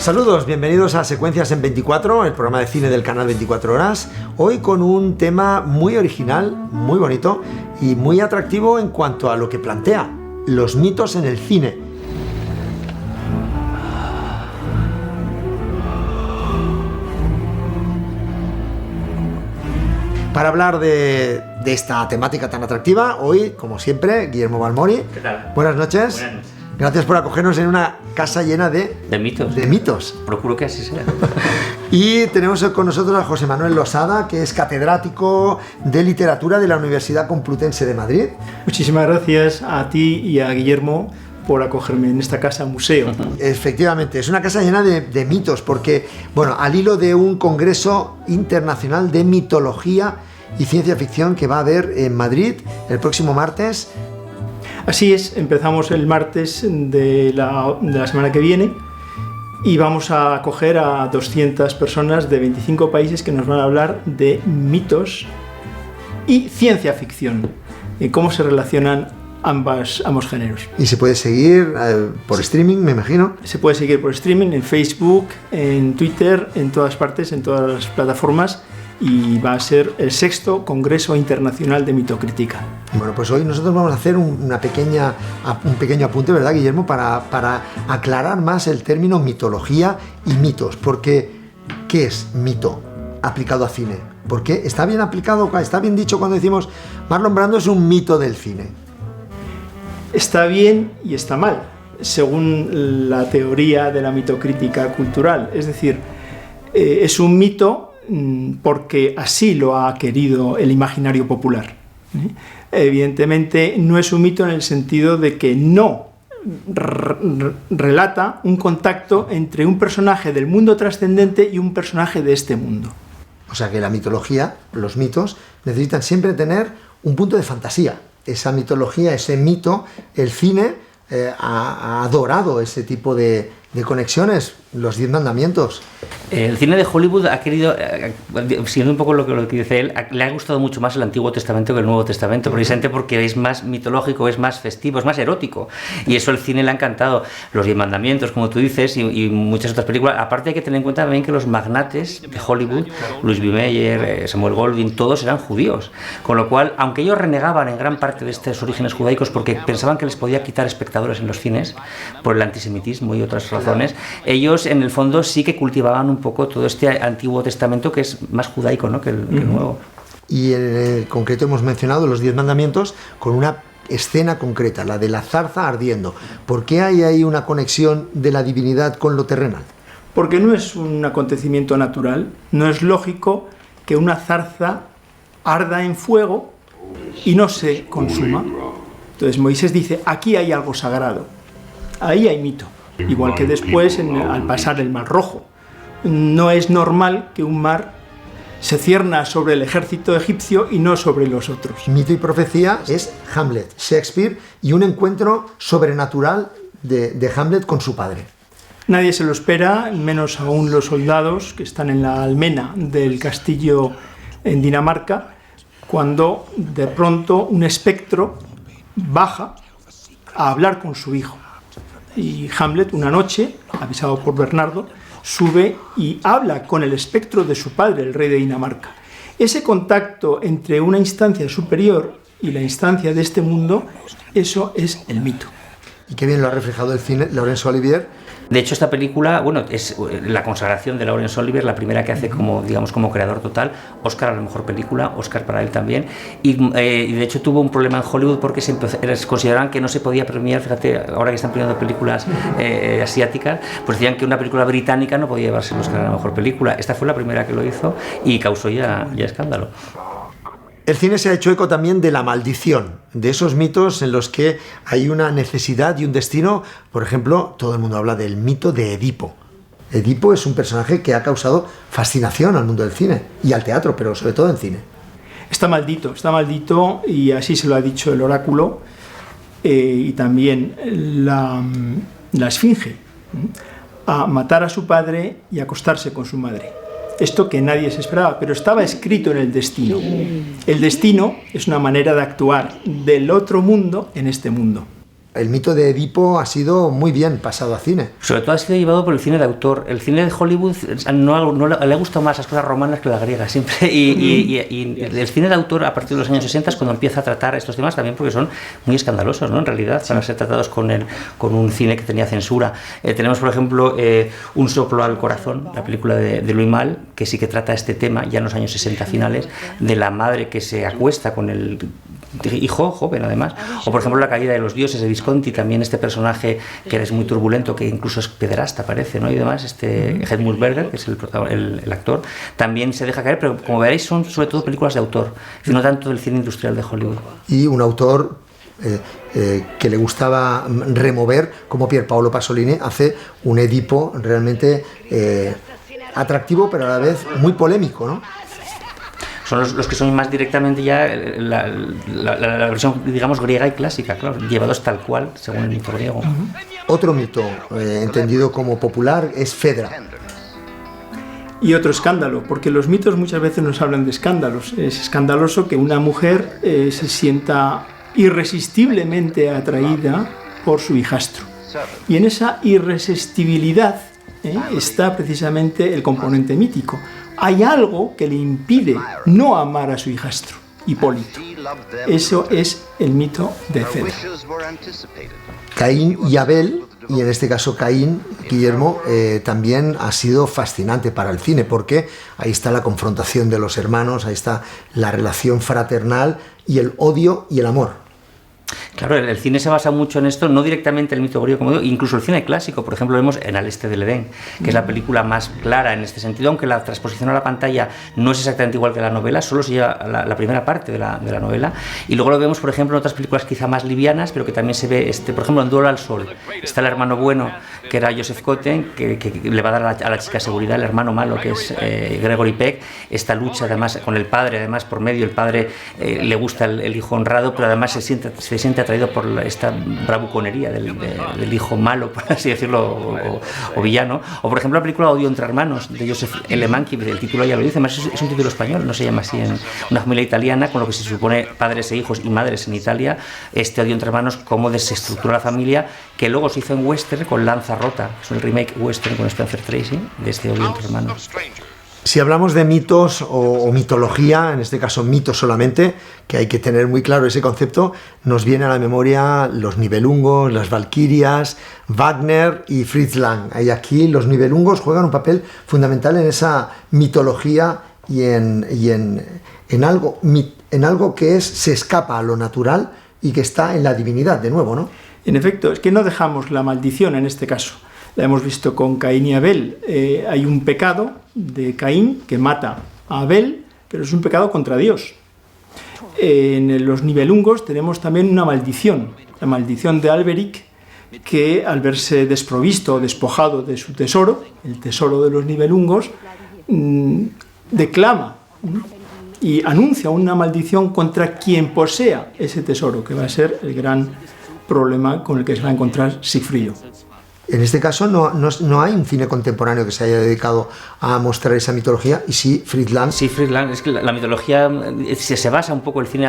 Saludos, bienvenidos a Secuencias en 24, el programa de cine del canal 24 Horas. Hoy con un tema muy original, muy bonito y muy atractivo en cuanto a lo que plantea, los mitos en el cine. Para hablar de esta temática tan atractiva, hoy, como siempre, Guillermo Balmori. ¿Qué tal? Buenas noches. Buenas noches. Gracias por acogernos en una casa llena de mitos. De mitos. Procuro que así sea. Y tenemos con nosotros a José Manuel Losada, que es catedrático de literatura de la Universidad Complutense de Madrid. Muchísimas gracias a ti y a Guillermo por acogerme en esta casa museo. Efectivamente, es una casa llena de mitos, porque, bueno, al hilo de un congreso internacional de mitología y ciencia ficción que va a haber en Madrid el próximo martes. Así es, empezamos el martes de la semana que viene y vamos a acoger a 200 personas de 25 países que nos van a hablar de mitos y ciencia ficción, y cómo se relacionan ambos géneros. Y se puede seguir por streaming, me imagino. Se puede seguir por streaming en Facebook, en Twitter, en todas partes, en todas las plataformas. Y va a ser el 6º Congreso Internacional de Mitocrítica. Bueno, pues hoy nosotros vamos a hacer un pequeño apunte, ¿verdad, Guillermo? Para aclarar más el término mitología y mitos. Porque, ¿qué es mito aplicado a cine? Porque está bien aplicado, está bien dicho cuando decimos Marlon Brando es un mito del cine. Está bien y está mal, según la teoría de la mitocrítica cultural. Es decir, es un mito porque así lo ha querido el imaginario popular. Evidentemente no es un mito en el sentido de que no relata un contacto entre un personaje del mundo trascendente y un personaje de este mundo. O sea que la mitología, los mitos, necesitan siempre tener un punto de fantasía. Esa mitología, ese mito, el cine ha adorado ese tipo de conexiones, los 10 mandamientos. El cine de Hollywood ha querido, siguiendo un poco lo que dice él, le ha gustado mucho más el Antiguo Testamento que el Nuevo Testamento, precisamente porque es más mitológico, es más festivo, es más erótico, y eso al cine le ha encantado. Los 10 mandamientos, como tú dices, y muchas otras películas. Aparte hay que tener en cuenta también que los magnates de Hollywood, Louis B. Mayer, Samuel Goldwyn, todos eran judíos, con lo cual, aunque ellos renegaban en gran parte de estos orígenes judaicos porque pensaban que les podía quitar espectadores en los cines por el antisemitismo y otras razones, ellos en el fondo sí que cultivaban un poco todo este Antiguo Testamento que es más judaico, ¿no?, que el Nuevo. Y en concreto hemos mencionado los 10 mandamientos con una escena concreta, la de la zarza ardiendo. ¿Por qué hay ahí una conexión de la divinidad con lo terrenal? Porque no es un acontecimiento natural, no es lógico que una zarza arda en fuego y no se consuma. Entonces Moisés dice, aquí hay algo sagrado, ahí hay mito. Igual que después, al pasar el Mar Rojo. No es normal que un mar se cierna sobre el ejército egipcio y no sobre los otros. Mito y profecía es Hamlet, Shakespeare, y un encuentro sobrenatural de Hamlet con su padre. Nadie se lo espera, menos aún los soldados que están en la almena del castillo en Dinamarca, cuando de pronto un espectro baja a hablar con su hijo. Y Hamlet, una noche, avisado por Bernardo, sube y habla con el espectro de su padre, el rey de Dinamarca. Ese contacto entre una instancia superior y la instancia de este mundo, eso es el mito. Y qué bien lo ha reflejado el cine, Laurence Olivier. De hecho, esta película, bueno, es la consagración de Laurence Olivier, la primera que hace como creador total. Oscar a la mejor película, Oscar para él también. Y de hecho tuvo un problema en Hollywood porque consideraban que no se podía premiar, fíjate, ahora que están premiando películas asiáticas, pues decían que una película británica no podía llevarse el Oscar a la mejor película. Esta fue la primera que lo hizo y causó ya escándalo. El cine se ha hecho eco también de la maldición, de esos mitos en los que hay una necesidad y un destino. Por ejemplo, todo el mundo habla del mito de Edipo. Edipo es un personaje que ha causado fascinación al mundo del cine y al teatro, pero sobre todo en cine. Está maldito y así se lo ha dicho el oráculo y también la esfinge, a matar a su padre y acostarse con su madre. Esto que nadie se esperaba, pero estaba escrito en el destino. El destino es una manera de actuar del otro mundo en este mundo. el mito de Edipo ha sido muy bien pasado a cine. Sobre todo ha sido llevado por el cine de autor. El cine de Hollywood no le ha gustado más las cosas romanas que las griegas siempre. Y el cine de autor a partir de los años 60 es cuando empieza a tratar estos temas también porque son muy escandalosos, ¿no? En realidad, para ser tratados con un cine que tenía censura. Tenemos, por ejemplo, Un soplo al corazón, la película de Louis Malle, que sí que trata este tema ya en los años 60 finales, de la madre que se acuesta con el hijo joven además, o por ejemplo La caída de los dioses de Visconti, también este personaje que es muy turbulento, que incluso es pederasta parece, ¿no? Y demás, Edmund Berger, que es el actor, también se deja caer, pero como veréis son sobre todo películas de autor, no tanto del cine industrial de Hollywood. Y un autor que le gustaba remover, como Pier Paolo Pasolini hace un Edipo realmente atractivo, pero a la vez muy polémico, ¿no? Son los que son más directamente ya la versión, digamos, griega y clásica, claro, llevados tal cual, según el mito griego. Otro mito entendido como popular es Fedra. Y otro escándalo, porque los mitos muchas veces nos hablan de escándalos. Es escandaloso que una mujer se sienta irresistiblemente atraída por su hijastro. Y en esa irresistibilidad está precisamente el componente mítico. Hay algo que le impide no amar a su hijastro, Hipólito. Eso es el mito de Fedra. Caín y Abel, y en este caso Caín, Guillermo, también ha sido fascinante para el cine, porque ahí está la confrontación de los hermanos, ahí está la relación fraternal y el odio y el amor. Claro, el cine se basa mucho en esto, no directamente el mito griego, como digo, incluso el cine clásico, por ejemplo, vemos en Al este del Edén, que es la película más clara en este sentido, aunque la transposición a la pantalla no es exactamente igual que la novela, solo se lleva la primera parte de la novela, y luego lo vemos, por ejemplo, en otras películas quizá más livianas, pero que también se ve, por ejemplo, en Duelo al Sol, está el hermano bueno, que era Joseph Cotten, que le va a dar a la chica seguridad, el hermano malo, que es Gregory Peck, esta lucha además con el padre, además por medio, el padre le gusta el hijo honrado, pero además se siente atraído por esta bravuconería del hijo malo, por así decirlo, o villano. O por ejemplo la película Odio entre hermanos, de Joseph L. Mankiewicz, el título ya lo dice, además es un título español, no se llama así en una familia italiana, con lo que se supone padres e hijos y madres en Italia, este odio entre hermanos, cómo desestructura la familia, que luego se hizo en western con Lanza Rota, es el remake western con Spencer Tracy, de este odio entre hermanos. Si hablamos de mitos o mitología, en este caso mitos solamente, que hay que tener muy claro ese concepto, nos viene a la memoria los Nibelungos, las Valquirias, Wagner y Fritz Lang. Y aquí los Nibelungos juegan un papel fundamental en esa mitología y en algo que se escapa a lo natural y que está en la divinidad, de nuevo, ¿no? En efecto, es que no dejamos la maldición en este caso. La hemos visto con Caín y Abel. Hay un pecado de Caín que mata a Abel, pero es un pecado contra Dios. En los Nibelungos tenemos también una maldición, la maldición de Alberic, que al verse desprovisto o despojado de su tesoro, el tesoro de los Nibelungos, declama y anuncia una maldición contra quien posea ese tesoro, que va a ser el gran problema con el que se va a encontrar Sigfrido. En este caso no hay un cine contemporáneo que se haya dedicado a mostrar esa mitología, y sí, Fritz Lang. Sí, Fritz Lang, es que la mitología se basa un poco, el cine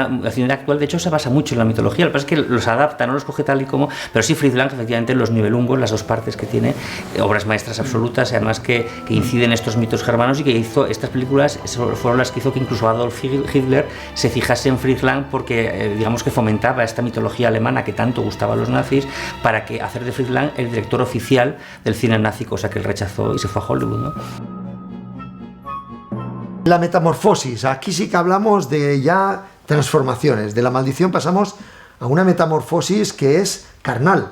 actual de hecho se basa mucho en la mitología, lo que pasa es que los adapta, no los coge tal y como, pero sí Fritz Lang efectivamente los Nibelungos, las dos partes que tiene, obras maestras absolutas, y además que inciden en estos mitos germanos, y que hizo estas películas, fueron las que hizo que incluso Adolf Hitler se fijase en Fritz Lang, porque digamos que fomentaba esta mitología alemana que tanto gustaba a los nazis, para que hacer de Fritz Lang el director oficial del cine nazi, cosa que él rechazó y se fue a Hollywood, ¿no? La metamorfosis, aquí sí que hablamos de ya transformaciones, de la maldición pasamos a una metamorfosis que es carnal.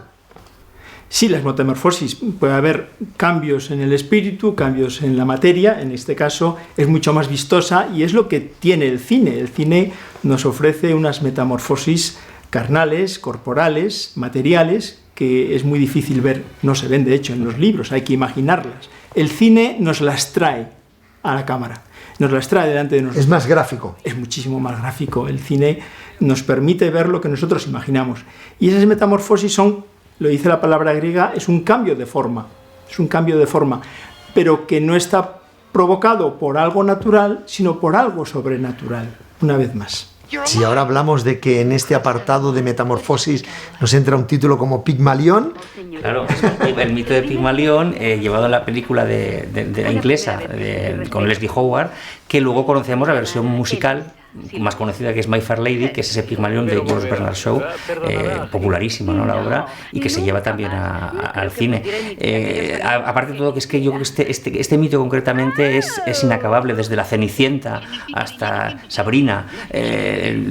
Sí, las metamorfosis, puede haber cambios en el espíritu, cambios en la materia, en este caso es mucho más vistosa y es lo que tiene el cine. El cine nos ofrece unas metamorfosis carnales, corporales, materiales, que es muy difícil ver, no se ven de hecho en los libros, hay que imaginarlas. El cine nos las trae a la cámara, nos las trae delante de nosotros. Es más gráfico. Es muchísimo más gráfico. El cine nos permite ver lo que nosotros imaginamos. Y esas metamorfosis son, lo dice la palabra griega, es un cambio de forma. Es un cambio de forma, pero que no está provocado por algo natural, sino por algo sobrenatural, una vez más. Si ahora hablamos de que en este apartado de Metamorfosis nos entra un título como Pigmalión. Claro, el mito de Pigmalión, llevado a la película inglesa con Leslie Howard, que luego conocemos la versión musical más conocida, que es My Fair Lady, que es ese Pigmalión de George Bernard Shaw, popularísimo, ¿no?, la obra, y que se lleva también al cine. Aparte de todo, que es que yo creo que este mito concretamente es inacabable, desde la Cenicienta hasta Sabrina,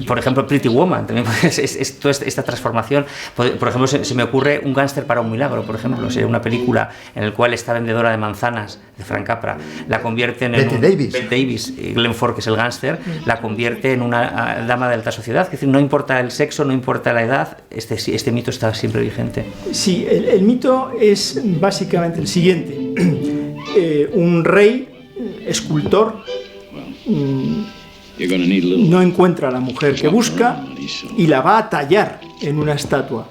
por ejemplo Pretty Woman, también es toda esta transformación. Por ejemplo, se me ocurre Un gángster para un milagro, por ejemplo, sería una película en la cual esta vendedora de manzanas de Frank Capra la convierte en Bette Davis, Glenn Ford, que es el gángster, la convierte en una dama de alta sociedad. Es decir, no importa el sexo, no importa la edad, este mito está siempre vigente. Sí, el mito es básicamente el siguiente. Un rey, escultor, no encuentra a la mujer que busca y la va a tallar en una estatua.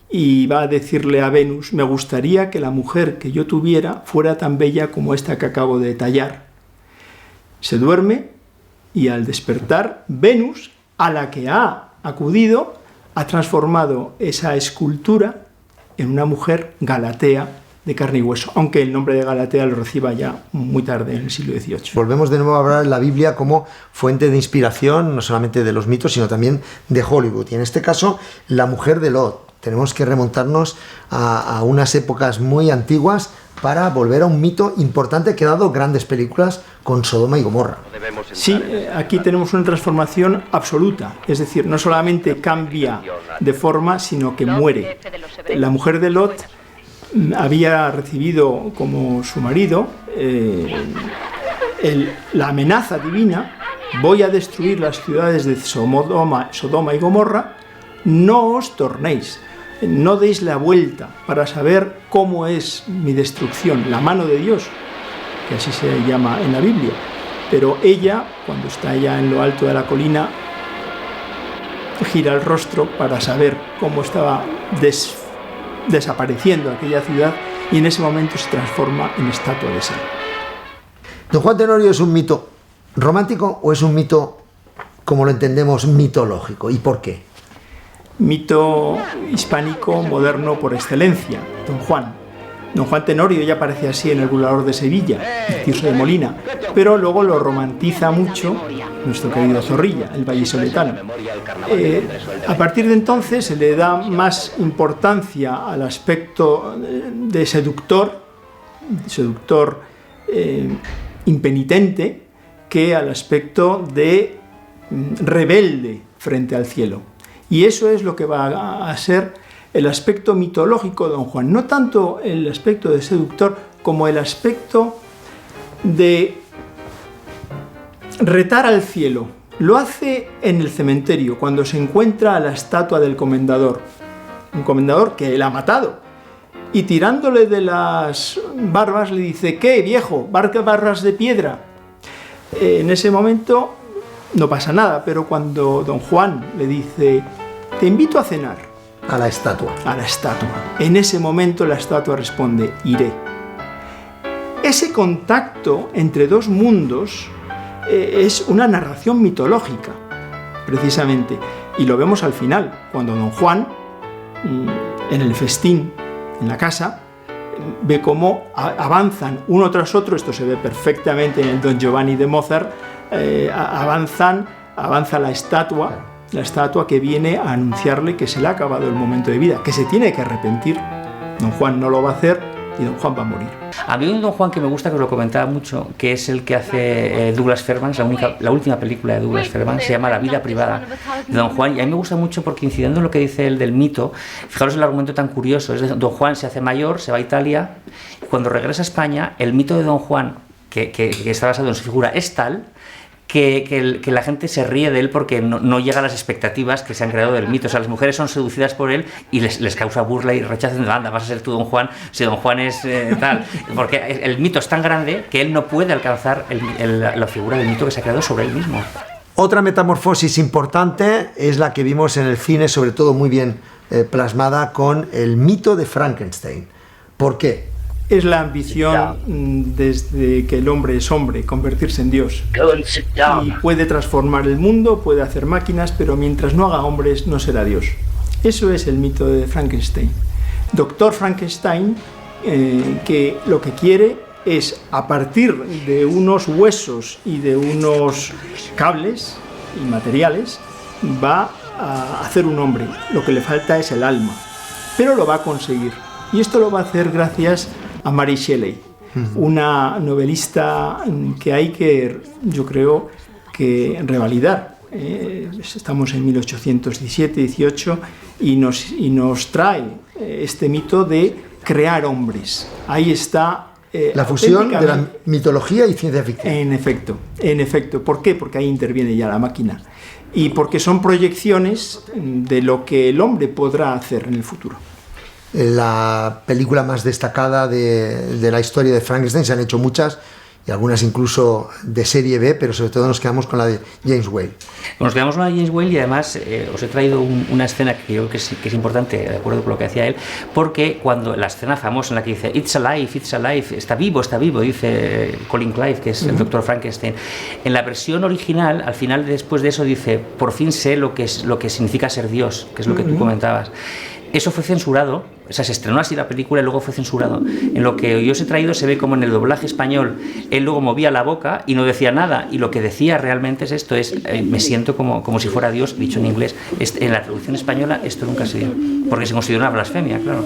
Y va a decirle a Venus: me gustaría que la mujer que yo tuviera fuera tan bella como esta que acabo de tallar. Se duerme y al despertar, Venus, a la que ha acudido, ha transformado esa escultura en una mujer galatea de carne y hueso, aunque el nombre de Galatea lo reciba ya muy tarde, en el siglo XVIII. Volvemos de nuevo a hablar de la Biblia como fuente de inspiración, no solamente de los mitos, sino también de Hollywood. Y en este caso, la mujer de Lot. Tenemos que remontarnos a unas épocas muy antiguas para volver a un mito importante que ha dado grandes películas con Sodoma y Gomorra. Sí, aquí tenemos una transformación absoluta, es decir, no solamente cambia de forma, sino que muere. La mujer de Lot había recibido como su marido la amenaza divina: voy a destruir las ciudades de Sodoma y Gomorra, no os tornéis. No deis la vuelta para saber cómo es mi destrucción, la mano de Dios, que así se llama en la Biblia. Pero ella, cuando está ya en lo alto de la colina, gira el rostro para saber cómo estaba desapareciendo aquella ciudad, y en ese momento se transforma en estatua de sal. ¿Don Juan Tenorio es un mito romántico o es un mito, como lo entendemos, mitológico? ¿Y por qué? Mito hispánico moderno por excelencia, Don Juan. Don Juan Tenorio ya aparece así en El burlador de Sevilla, el Tirso de Molina, pero luego lo romantiza mucho nuestro querido Zorrilla, el vallisoletano. A partir de entonces se le da más importancia al aspecto de seductor impenitente, que al aspecto de rebelde frente al cielo. Y eso es lo que va a ser el aspecto mitológico de Don Juan. No tanto el aspecto de seductor como el aspecto de retar al cielo. Lo hace en el cementerio, cuando se encuentra a la estatua del comendador. Un comendador que él ha matado. Y tirándole de las barbas le dice: ¿qué, viejo? ¿Barbas de piedra? En ese momento no pasa nada, pero cuando Don Juan le dice: te invito a cenar. A la estatua. A la estatua. En ese momento la estatua responde: iré. Ese contacto entre dos mundos es una narración mitológica, precisamente. Y lo vemos al final, cuando Don Juan, en el festín, en la casa, ve cómo avanzan uno tras otro. Esto se ve perfectamente en el Don Giovanni de Mozart. Avanza la estatua que viene a anunciarle que se le ha acabado el momento de vida, que se tiene que arrepentir. Don Juan no lo va a hacer y Don Juan va a morir. A mí un Don Juan que me gusta, que os lo comentaba mucho, que es el que hace Douglas Fairbanks, la última película de Douglas Fairbanks, se llama La vida privada de Don Juan, y a mí me gusta mucho porque, incidiendo en lo que dice él del mito, fijaros el argumento tan curioso, es de Don Juan se hace mayor, se va a Italia, y cuando regresa a España, el mito de Don Juan, que está basado en su figura, es tal que la gente se ríe de él porque no llega a las expectativas que se han creado del mito. O sea, las mujeres son seducidas por él y les causa burla y rechazo. Anda, vas a ser tú Don Juan, si Don Juan es tal. Porque el mito es tan grande que él no puede alcanzar la figura del mito que se ha creado sobre él mismo. Otra metamorfosis importante es la que vimos en el cine, sobre todo muy bien plasmada con el mito de Frankenstein. ¿Por qué? es la ambición desde que el hombre es hombre, convertirse en Dios. Y puede transformar el mundo, puede hacer máquinas, pero mientras no haga hombres no será Dios. Eso es el mito de Frankenstein. Doctor Frankenstein, que lo que quiere es, a partir de unos huesos y de unos cables y materiales, va a hacer un hombre. Lo que le falta es el alma, pero lo va a conseguir. Y esto lo va a hacer gracias a Mary Shelley, una novelista que hay que, yo creo, que revalidar. Estamos en 1817-18 y nos trae este mito de crear hombres. Ahí está la fusión de la mitología y ciencia ficción. En efecto. ¿Por qué? Porque ahí interviene ya la máquina. Y porque son proyecciones de lo que el hombre podrá hacer en el futuro. La película más destacada de la historia de Frankenstein, se han hecho muchas, y algunas incluso de serie B, pero sobre todo nos quedamos con la de James Whale. Nos quedamos con la de James Whale y además os he traído una escena que creo que es importante, de acuerdo con lo que decía él, porque cuando la escena famosa en la que dice it's alive, está vivo, dice Colin Clive, que es el doctor Frankenstein, en la versión original, al final, después de eso, dice por fin sé lo que significa ser Dios, que es lo que tú comentabas. Eso fue censurado, o sea, se estrenó así la película y luego fue censurado. En lo que yo os he traído se ve como en el doblaje español él luego movía la boca y no decía nada, y lo que decía realmente es esto, me siento como si fuera Dios, dicho en inglés. En la traducción española esto nunca se dio, porque se considera una blasfemia, claro.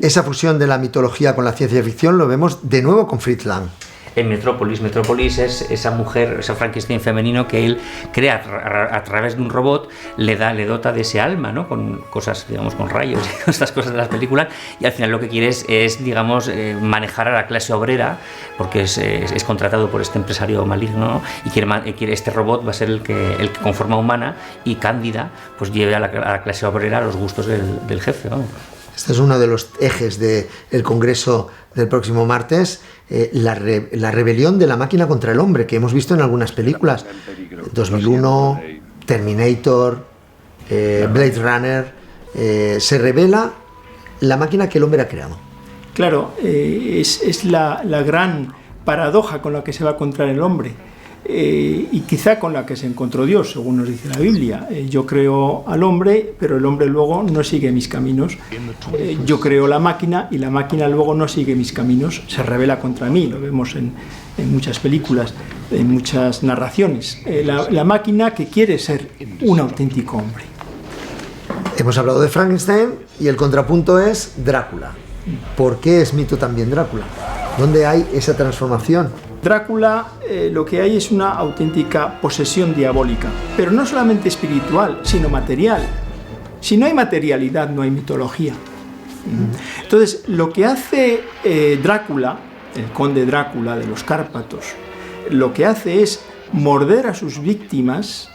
Esa fusión de la mitología con la ciencia ficción lo vemos de nuevo con Fritz Lang. En Metrópolis es esa mujer, ese Frankenstein femenino que él crea a través de un robot, le dota de ese alma, ¿no? Con cosas, digamos, con rayos y estas cosas de las películas, y al final lo que quiere es digamos, manejar a la clase obrera, porque es contratado por este empresario maligno, ¿no? Y quiere este robot va a ser el que con forma humana y cándida pues lleve a la clase obrera a los gustos del jefe, ¿no? Este es uno de los ejes del Congreso del próximo martes, la rebelión de la máquina contra el hombre, que hemos visto en algunas películas, 2001, Terminator, Blade Runner. Se revela la máquina que el hombre ha creado. Claro, es la gran paradoja con la que se va a encontrar el hombre. Y quizá con la que se encontró Dios, según nos dice la Biblia. Yo creo al hombre, pero el hombre luego no sigue mis caminos. Yo creo la máquina y la máquina luego no sigue mis caminos, se rebela contra mí. Lo vemos en muchas películas, en muchas narraciones. La máquina que quiere ser un auténtico hombre. Hemos hablado de Frankenstein y el contrapunto es Drácula. ¿Por qué es mito también Drácula? ¿Dónde hay esa transformación? Drácula, lo que hay es una auténtica posesión diabólica, pero no solamente espiritual, sino material. Si no hay materialidad, no hay mitología. Entonces, lo que hace Drácula, el conde Drácula de los Cárpatos, lo que hace es morder a sus víctimas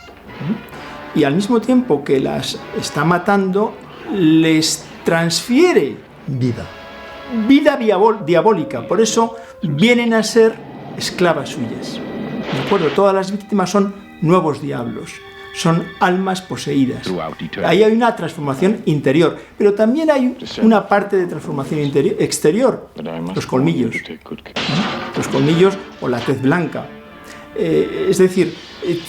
y al mismo tiempo que las está matando, les transfiere vida diabólica. Por eso vienen a ser esclavas suyas. ¿De acuerdo? Todas las víctimas son nuevos diablos, son almas poseídas. Ahí hay una transformación interior, pero también hay una parte de transformación exterior, los colmillos. Los colmillos o la tez blanca. Es decir,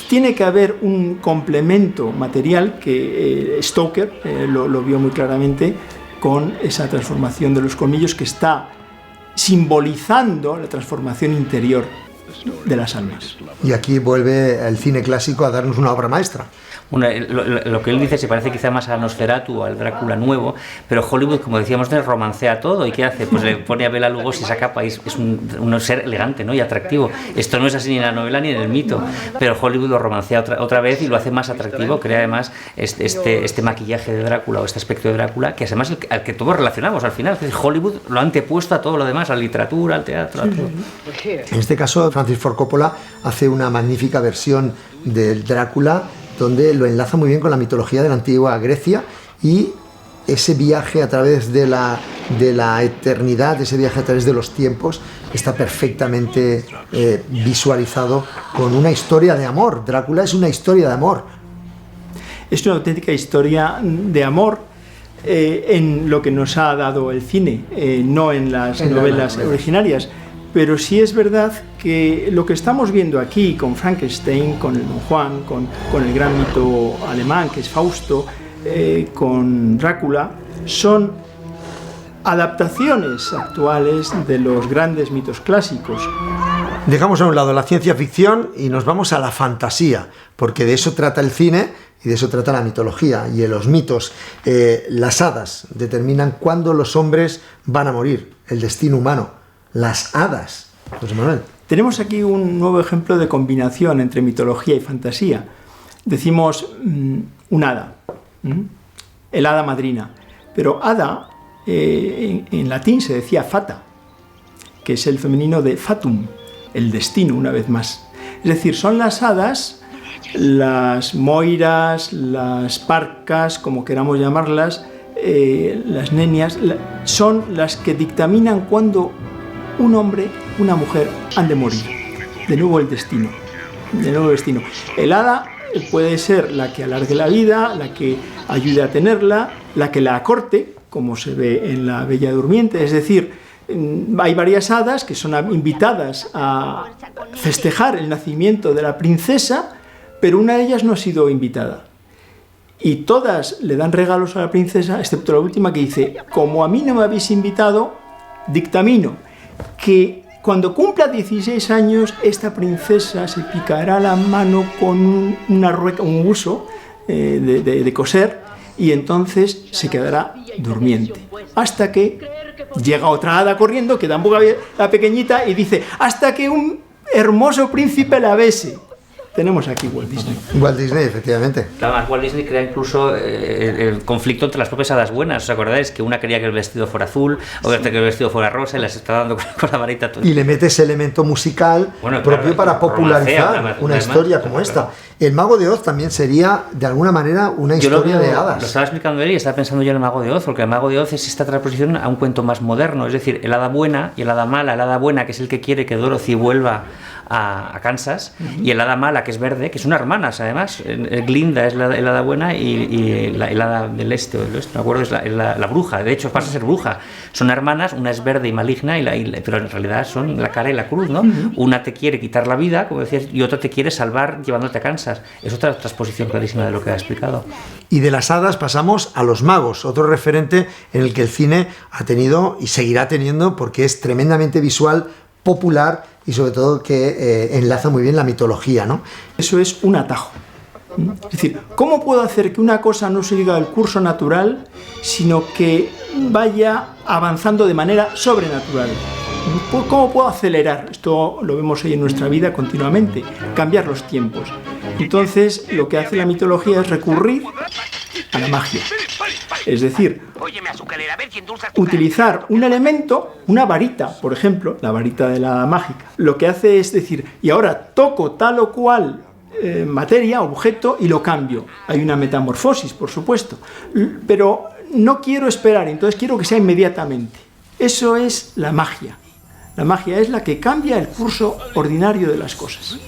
tiene que haber un complemento material que Stoker lo vio muy claramente con esa transformación de los colmillos que está simbolizando la transformación interior de las almas. Y aquí vuelve el cine clásico a darnos una obra maestra. Lo que él dice se parece quizá más a Nosferatu o al Drácula nuevo, pero Hollywood, como decíamos, romancea todo. ¿Y qué hace? Pues le pone a Bela Lugosi esa capa y es un ser elegante, ¿no? Y atractivo. Esto no es así ni en la novela ni en el mito, pero Hollywood lo romancea otra vez y lo hace más atractivo. Crea además este maquillaje de Drácula o este aspecto de Drácula, que además al que todos relacionamos al final. Es decir, Hollywood lo ha antepuesto a todo lo demás, a la literatura, al teatro, a todo. En este caso, Francis Ford Coppola hace una magnífica versión del Drácula donde lo enlaza muy bien con la mitología de la antigua Grecia, y ese viaje a través de la eternidad, ese viaje a través de los tiempos, está perfectamente visualizado con una historia de amor. Drácula es una historia de amor. Es una auténtica historia de amor en lo que nos ha dado el cine, no en las novelas originarias. Pero sí es verdad que lo que estamos viendo aquí con Frankenstein, con el Don Juan, con el gran mito alemán que es Fausto, con Drácula, son adaptaciones actuales de los grandes mitos clásicos. Dejamos a un lado la ciencia ficción y nos vamos a la fantasía, porque de eso trata el cine y de eso trata la mitología. Y en los mitos, las hadas determinan cuándo los hombres van a morir, el destino humano. Las hadas, José Manuel. Tenemos aquí un nuevo ejemplo de combinación entre mitología y fantasía. Decimos un hada, el hada madrina, pero hada en latín se decía fata, que es el femenino de fatum, el destino, una vez más. Es decir, son las hadas, las moiras, las parcas, como queramos llamarlas, las nenias, son las que dictaminan cuándo un hombre, una mujer han de morir. De nuevo el destino. El hada puede ser la que alargue la vida, la que ayude a tenerla, la que la acorte, como se ve en La Bella Durmiente. Es decir, hay varias hadas que son invitadas a festejar el nacimiento de la princesa, pero una de ellas no ha sido invitada. Y todas le dan regalos a la princesa, excepto la última que dice: como a mí no me habéis invitado, dictamino que cuando cumpla 16 años esta princesa se picará la mano con una rueca, un huso de coser, y entonces se quedará durmiente. Hasta que llega otra hada corriendo, que tampoco la pequeñita, y dice: hasta que un hermoso príncipe la bese. Tenemos aquí Walt Disney. Walt Disney, efectivamente. Además, Walt Disney crea incluso el conflicto entre las propias hadas buenas. ¿Os acordáis? Que una quería que el vestido fuera azul, otra que el vestido fuera rosa, y las está dando con la varita. Y le mete ese elemento musical propio para popularizar una historia como esta. El Mago de Oz también sería, de alguna manera, una historia de hadas. Lo estaba explicando él y estaba pensando yo en el Mago de Oz, porque el Mago de Oz es esta transposición a un cuento más moderno. Es decir, el hada buena y el hada mala. El hada buena, que es el que quiere que Dorothy vuelva a Kansas, y el hada mala, que es verde, que son hermanas además. Glinda es el hada buena y el hada del este, o del oeste, no me acuerdo, es la bruja. De hecho, pasa a ser bruja. Son hermanas, una es verde y maligna, pero en realidad son la cara y la cruz, ¿no? Una te quiere quitar la vida, como decías, y otra te quiere salvar llevándote a Kansas. Es otra transposición clarísima de lo que ha explicado. Y de las hadas pasamos a los magos, otro referente en el que el cine ha tenido y seguirá teniendo, porque es tremendamente visual, popular y sobre todo que enlaza muy bien la mitología, ¿no? Eso es un atajo. Es decir, ¿cómo puedo hacer que una cosa no siga el curso natural, sino que vaya avanzando de manera sobrenatural? ¿Cómo puedo acelerar? Esto lo vemos hoy en nuestra vida continuamente, cambiar los tiempos. Entonces, lo que hace la mitología es recurrir a la magia. Es decir, utilizar un elemento, una varita, por ejemplo, la varita de la mágica. Lo que hace es decir, y ahora toco tal o cual materia, objeto, y lo cambio. Hay una metamorfosis, por supuesto, pero no quiero esperar, entonces quiero que sea inmediatamente. Eso es la magia. La magia es la que cambia el curso ordinario de las cosas.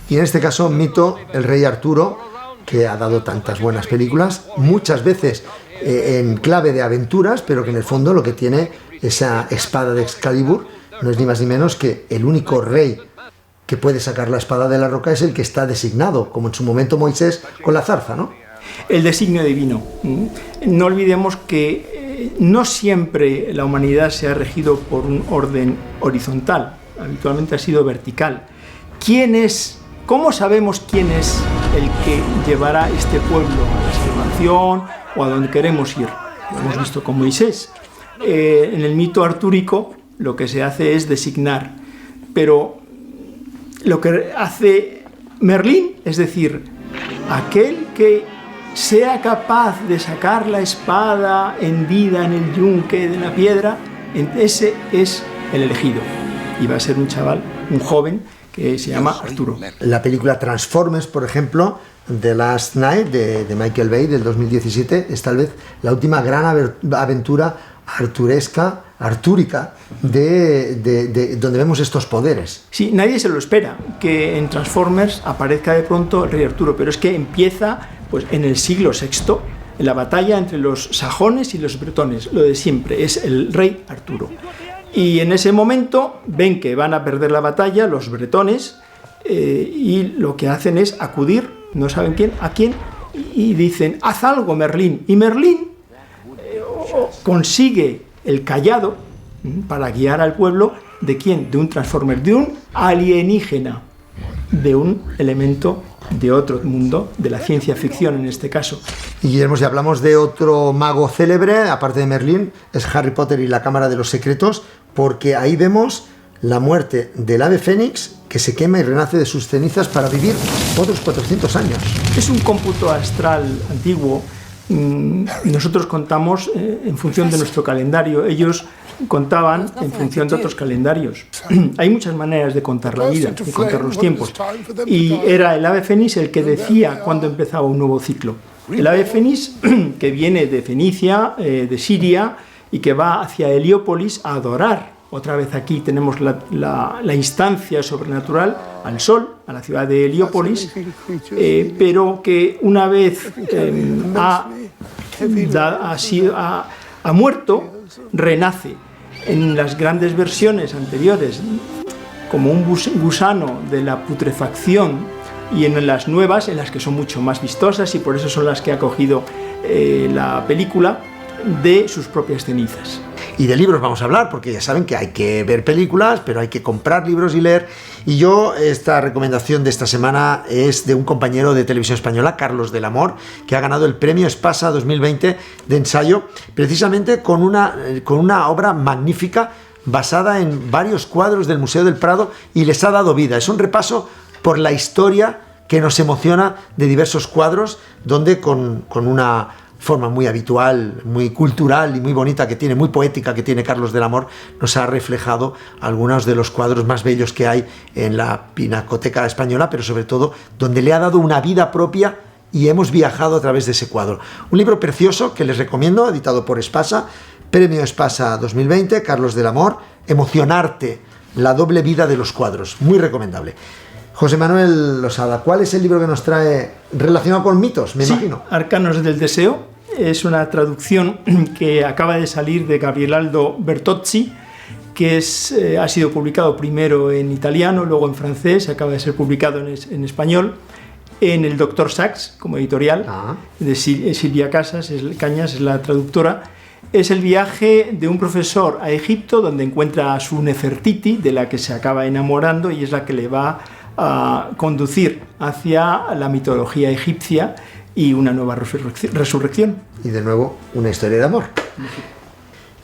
Y en este caso, mito, el rey Arturo, que ha dado tantas buenas películas, muchas veces en clave de aventuras, pero que en el fondo lo que tiene esa espada de Excalibur no es ni más ni menos que el único rey que puede sacar la espada de la roca es el que está designado, como en su momento Moisés con la zarza, ¿no? El designio divino. No olvidemos que no siempre la humanidad se ha regido por un orden horizontal, habitualmente ha sido vertical. ¿Quién es? ¿Cómo sabemos quién es el que llevará este pueblo a la salvación o a donde queremos ir? Lo hemos visto con Moisés. En el mito artúrico lo que se hace es designar, pero lo que hace Merlín, es decir, aquel que sea capaz de sacar la espada hendida en el yunque de la piedra, ese es el elegido. Y va a ser un chaval, un joven, que se llama Arturo. La película Transformers, por ejemplo, The Last Night, de Michael Bay, del 2017, es tal vez la última gran aventura artúrica donde vemos estos poderes. Sí, nadie se lo espera, que en Transformers aparezca de pronto el rey Arturo, pero es que empieza Pues en el siglo VI, en la batalla entre los sajones y los bretones, lo de siempre, es el rey Arturo. Y en ese momento ven que van a perder la batalla los bretones, y lo que hacen es acudir, no saben a quién, y dicen, haz algo, Merlín. Y Merlín consigue el cayado para guiar al pueblo. ¿De quién? De un Transformer, de un alienígena, de un elemento de otro mundo, de la ciencia ficción en este caso. Y Guillermo, si hablamos de otro mago célebre, aparte de Merlín, es Harry Potter y la Cámara de los Secretos, porque ahí vemos la muerte del ave fénix, que se quema y renace de sus cenizas para vivir otros 400 años. Es un cómputo astral antiguo. Nosotros contamos en función de nuestro calendario, ellos contaban en función de otros calendarios. Hay muchas maneras de contar la vida, de contar los tiempos, y era el ave fénix el que decía cuándo empezaba un nuevo ciclo. El ave fénix, que viene de Fenicia, de Siria, y que va hacia Heliópolis a adorar. Otra vez aquí tenemos la instancia sobrenatural al sol, a la ciudad de Heliópolis, pero que una vez ha muerto, renace en las grandes versiones anteriores como un gusano de la putrefacción, y en las nuevas, en las que son mucho más vistosas, y por eso son las que ha cogido la película, de sus propias cenizas. Y de libros vamos a hablar, porque ya saben que hay que ver películas, pero hay que comprar libros y leer. Y yo, esta recomendación de esta semana es de un compañero de Televisión Española, Carlos del Amor, que ha ganado el premio Espasa 2020 de ensayo, precisamente con una obra magnífica basada en varios cuadros del Museo del Prado, y les ha dado vida. Es un repaso por la historia que nos emociona de diversos cuadros, donde con una forma muy habitual, muy cultural y muy bonita que tiene, muy poética que tiene Carlos del Amor, nos ha reflejado algunos de los cuadros más bellos que hay en la Pinacoteca Española, pero sobre todo donde le ha dado una vida propia y hemos viajado a través de ese cuadro. Un libro precioso que les recomiendo, editado por Espasa, Premio Espasa 2020, Carlos del Amor, Emocionarte, la doble vida de los cuadros, muy recomendable. José Manuel Losada, ¿cuál es el libro que nos trae relacionado con mitos, me imagino? Arcanos del Deseo. Es una traducción que acaba de salir de Gabrieldo Bertozzi, que ha sido publicado primero en italiano, luego en francés, acaba de ser publicado en español, en el Dr. Sachs, como editorial, de Silvia Cañas es la traductora. Es el viaje de un profesor a Egipto, donde encuentra a su Nefertiti, de la que se acaba enamorando, y es la que le va a conducir hacia la mitología egipcia y una nueva resurrección. Y de nuevo, una historia de amor.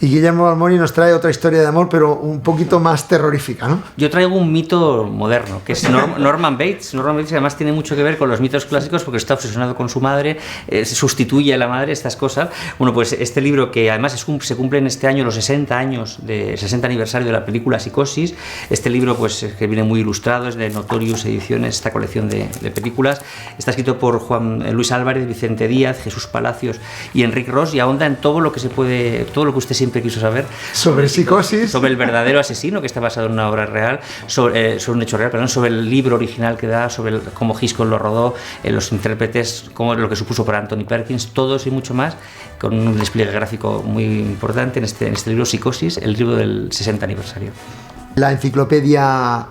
Y Guillermo Balmori nos trae otra historia de amor, pero un poquito más terrorífica, ¿no? Yo traigo un mito moderno, que es Norman Bates. Norman Bates además tiene mucho que ver con los mitos clásicos, porque está obsesionado con su madre, sustituye a la madre, estas cosas. Bueno, pues este libro, que además se cumplen este año los 60 aniversario de la película Psicosis. Este libro, pues, que viene muy ilustrado, es de Notorious Ediciones, esta colección de películas. Está escrito por Juan Luis Álvarez, Vicente Díaz, Jesús Palacios y Enrique Ros, y ahonda en todo lo que usted siempre quiso saber sobre Psicosis, sobre el verdadero asesino, que está basado en una obra real, sobre un hecho real, sobre el libro original que da, sobre cómo Hitchcock lo rodó, los intérpretes, lo que supuso para Anthony Perkins, todos y mucho más, con un despliegue gráfico muy importante en este libro Psicosis, el libro del 60 aniversario. La enciclopedia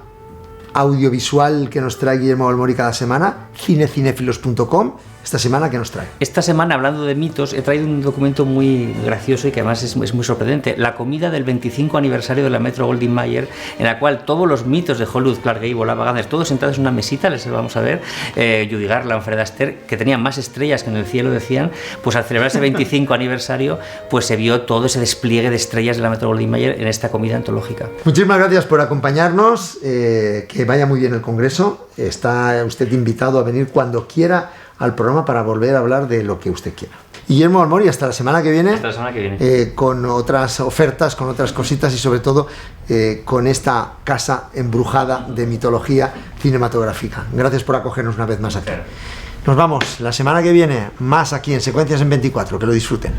audiovisual que nos trae Guillermo Balmori cada semana, cinecinéfilos.com. Esta semana, ¿qué nos trae? Esta semana, hablando de mitos, he traído un documento muy gracioso y que además es muy sorprendente. La comida del 25 aniversario de la Metro-Goldwyn-Mayer, en la cual todos los mitos de Hollywood, Clark Gable, Ava Gardner, todos sentados en una mesita, les vamos a ver, Judy Garland, Fred Astaire, que tenían más estrellas que en el cielo, decían, pues al celebrar ese 25 aniversario, pues se vio todo ese despliegue de estrellas de la Metro-Goldwyn-Mayer en esta comida antológica. Muchísimas gracias por acompañarnos, que vaya muy bien el congreso. Está usted invitado a venir cuando quiera al programa para volver a hablar de lo que usted quiera. Guillermo Balmori, hasta la semana que viene. Hasta la semana que viene. Con otras ofertas, con otras cositas y sobre todo con esta casa embrujada de mitología cinematográfica. Gracias por acogernos una vez más aquí. Nos vamos la semana que viene, más aquí en Secuencias en 24. Que lo disfruten.